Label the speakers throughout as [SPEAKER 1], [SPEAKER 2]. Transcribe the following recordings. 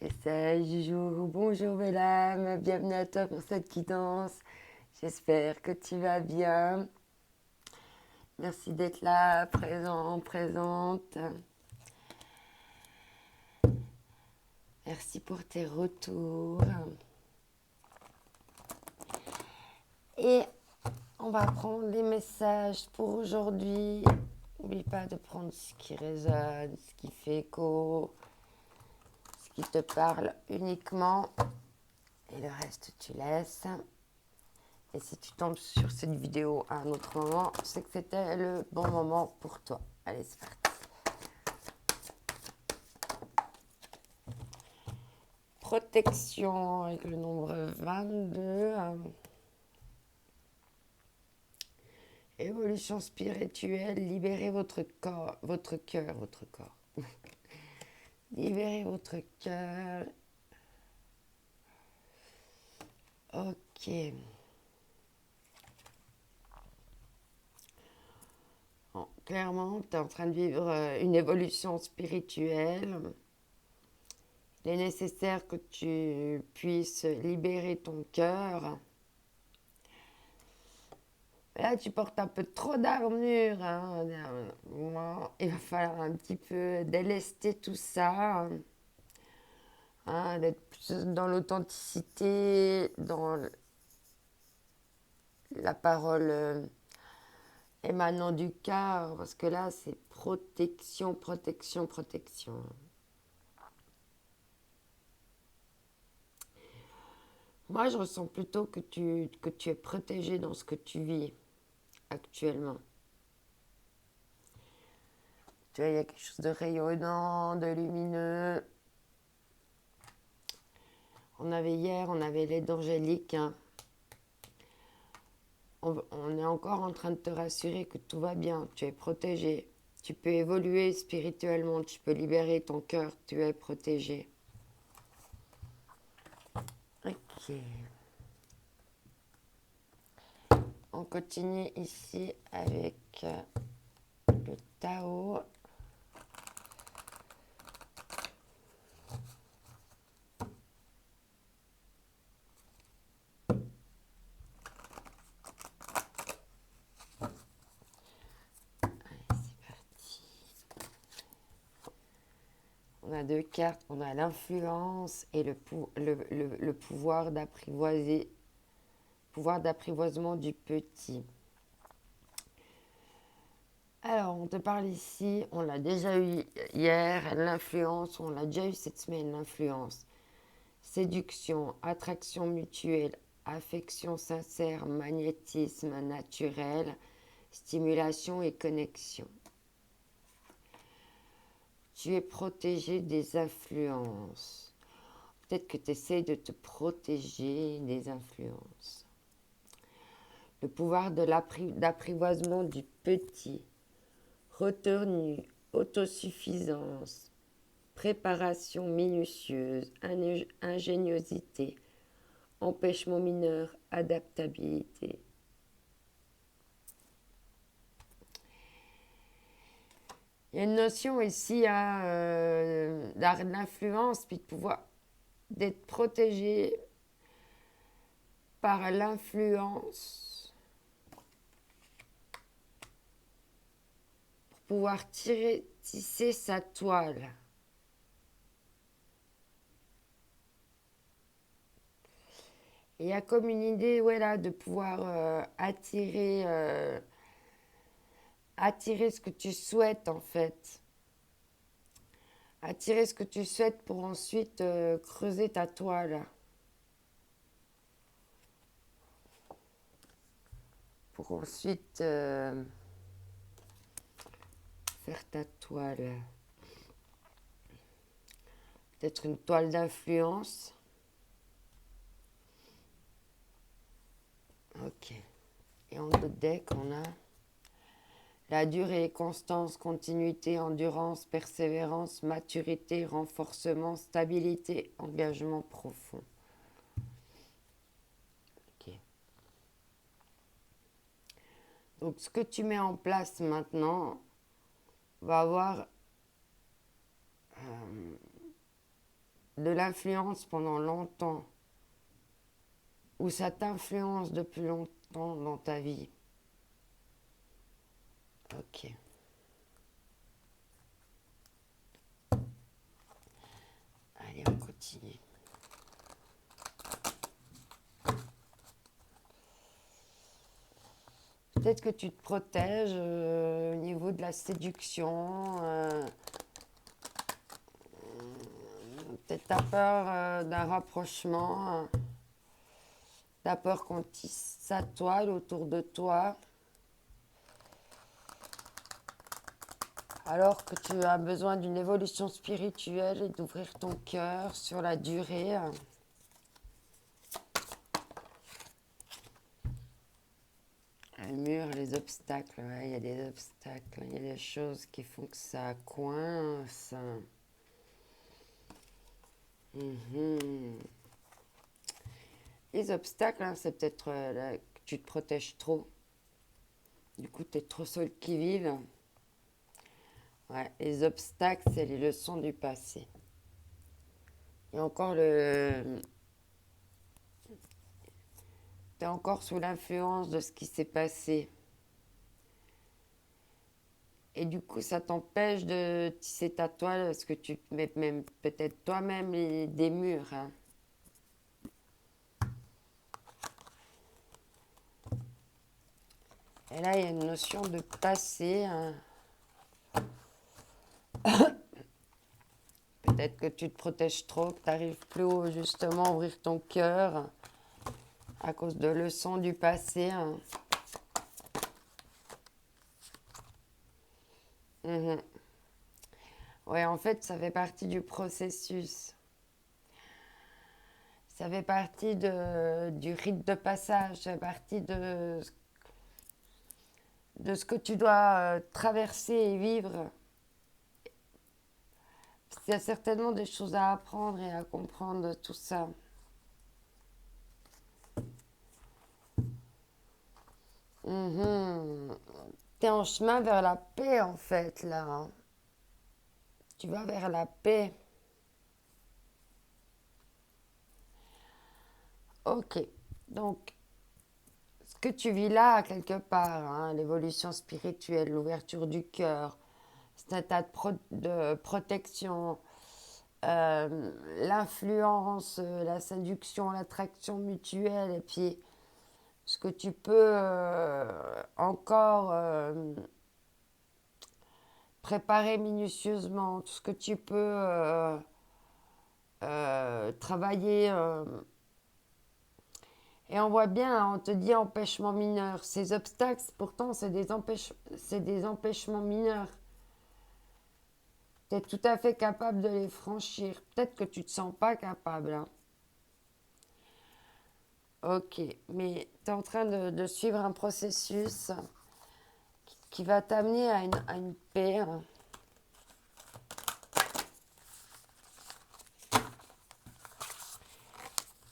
[SPEAKER 1] Message du jour. Bonjour belle âme, bienvenue à toi pour cette guidance. J'espère que tu vas bien. Merci d'être là, présent, présente. Merci pour tes retours. Et on va prendre les messages pour aujourd'hui. N'oublie pas de prendre ce qui résonne, ce qui fait écho, ce qui te parle uniquement. Et le reste, tu laisses. Et si tu tombes sur cette vidéo à un autre moment, c'est que c'était le bon moment pour toi. Allez, c'est parti. Protection avec le nombre 22. Évolution spirituelle, libérez votre corps, votre cœur, votre corps. Libérez votre cœur. Ok. Bon, clairement, tu es en train de vivre une évolution spirituelle. Il est nécessaire que tu puisses libérer ton cœur. Là, tu portes un peu trop d'armure. Hein. Il va falloir un petit peu délester tout ça. Hein, d'être plus dans l'authenticité, dans la parole émanant du cœur. Parce que là, c'est protection, protection, protection. Moi, je ressens plutôt que tu es protégé dans ce que tu vis actuellement. Tu vois, il y a quelque chose de rayonnant, de lumineux. On avait l'aide angélique. Hein. On est encore en train de te rassurer que tout va bien, tu es protégé. Tu peux évoluer spirituellement, tu peux libérer ton cœur, tu es protégé. Ok. On continue ici avec le Tao. On a deux cartes, on a l'influence et le pouvoir d'apprivoiser, pouvoir d'apprivoisement du petit. Alors, on te parle ici, on l'a déjà eu hier, l'influence, on l'a déjà eu cette semaine, l'influence. Séduction, attraction mutuelle, affection sincère, magnétisme naturel, stimulation et connexion. Tu es protégé des influences. Peut-être que tu essaies de te protéger des influences. Le pouvoir d'apprivoisement du petit. Retenue, autosuffisance, préparation minutieuse, ingéniosité, empêchement mineur, adaptabilité. Il y a une notion ici d'influence, puis de pouvoir d'être protégé par l'influence pour pouvoir tisser sa toile. Et il y a comme une idée de pouvoir attirer ce que tu souhaites en fait. Attirer ce que tu souhaites pour ensuite creuser ta toile. Pour ensuite faire ta toile. Peut-être une toile d'influence. Ok. Et en deck, on a la durée, constance, continuité, endurance, persévérance, maturité, renforcement, stabilité, engagement profond. Ok. Donc, ce que tu mets en place maintenant va avoir de l'influence pendant longtemps, ou ça t'influence depuis longtemps dans ta vie. Ok. Allez, on continue. Peut-être que tu te protèges au niveau de la séduction. Peut-être tu as peur d'un rapprochement. Tu as peur qu'on tisse sa toile autour de toi. Alors que tu as besoin d'une évolution spirituelle et d'ouvrir ton cœur sur la durée. Le mur, les obstacles, ouais, il y a des obstacles, il y a des choses qui font que ça coince. Mhm. Les obstacles, hein, c'est peut-être que tu te protèges trop. Du coup, tu es trop seul qui vive. Ouais, les obstacles, c'est les leçons du passé. Et encore t'es encore sous l'influence de ce qui s'est passé. Et du coup, ça t'empêche de tisser ta toile parce que tu te mets même peut-être toi-même des murs. Hein. Et là, il y a une notion de passé. Hein. Peut-être que tu te protèges trop, que tu n'arrives plus justement à ouvrir ton cœur à cause de leçons du passé. Hein. Mhm. Ouais, en fait, ça fait partie du processus. Ça fait partie du rite de passage. Ça fait partie de ce que tu dois traverser et vivre. Il y a certainement des choses à apprendre et à comprendre de tout ça. Mhm. Tu es en chemin vers la paix, en fait, là. Hein. Tu vas vers la paix. Ok. Donc, ce que tu vis là, quelque part, hein, l'évolution spirituelle, l'ouverture du cœur, c'est un tas de protection, l'influence, la séduction, l'attraction mutuelle, et puis ce que tu peux encore préparer minutieusement, tout ce que tu peux travailler. Et on voit bien, hein, on te dit empêchement mineur. Ces obstacles, pourtant, c'est des empêchements mineurs. Tu es tout à fait capable de les franchir. Peut-être que tu ne te sens pas capable. Hein. Ok, mais tu es en train de suivre un processus qui va t'amener à une paix. Hein.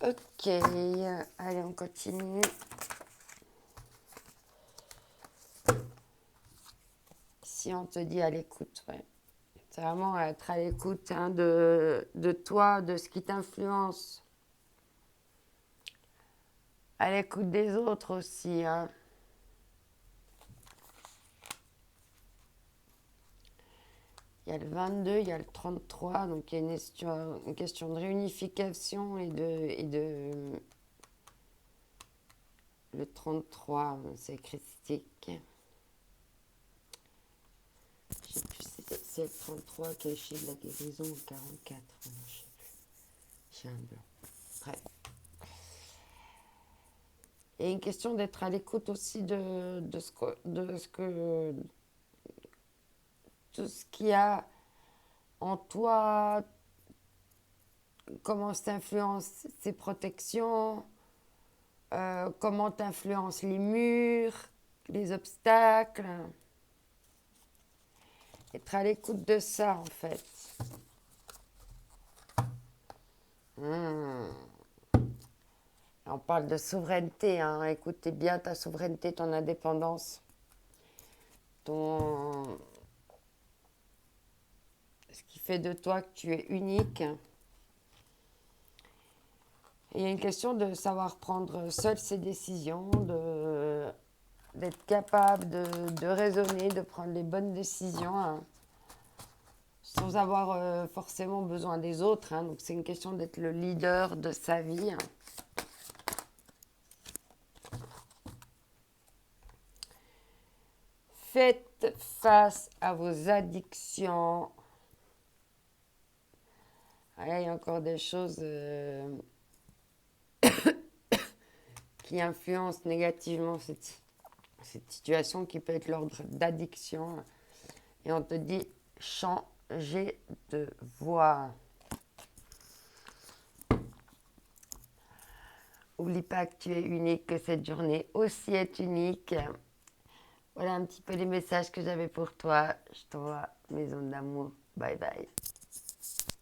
[SPEAKER 1] Ok, allez, on continue. Si on te dit à l'écoute, ouais. C'est vraiment être à l'écoute hein, de toi, de ce qui t'influence. À l'écoute des autres aussi. Hein. Il y a le 22, il y a le 33, donc il y a une question de réunification et de le 33, c'est christique. Je sais plus si c'est le 33 qui est chez de la guérison ou le 44. Je sais plus. J'ai un blanc. Bref. Et une question d'être à l'écoute aussi de tout ce qu'il y a en toi, comment ça t'influence ces protections, comment t'influencent les murs, les obstacles. Être à l'écoute de ça, en fait. Hmm. On parle de souveraineté, hein. Écoutez bien ta souveraineté, ton indépendance, ce qui fait de toi que tu es unique. Et il y a une question de savoir prendre seul ses décisions, d'être capable de raisonner, de prendre les bonnes décisions, hein, sans avoir forcément besoin des autres, hein. Donc c'est une question d'être le leader de sa vie, hein. Faites face à vos addictions. Ah, là, il y a encore des choses qui influencent négativement cette situation qui peut être l'ordre d'addiction. Et on te dit changer de voie. Oublie pas que tu es unique, que cette journée aussi est unique. Voilà un petit peu les messages que j'avais pour toi. Je t'envoie mes ondes d'amour. Bye bye.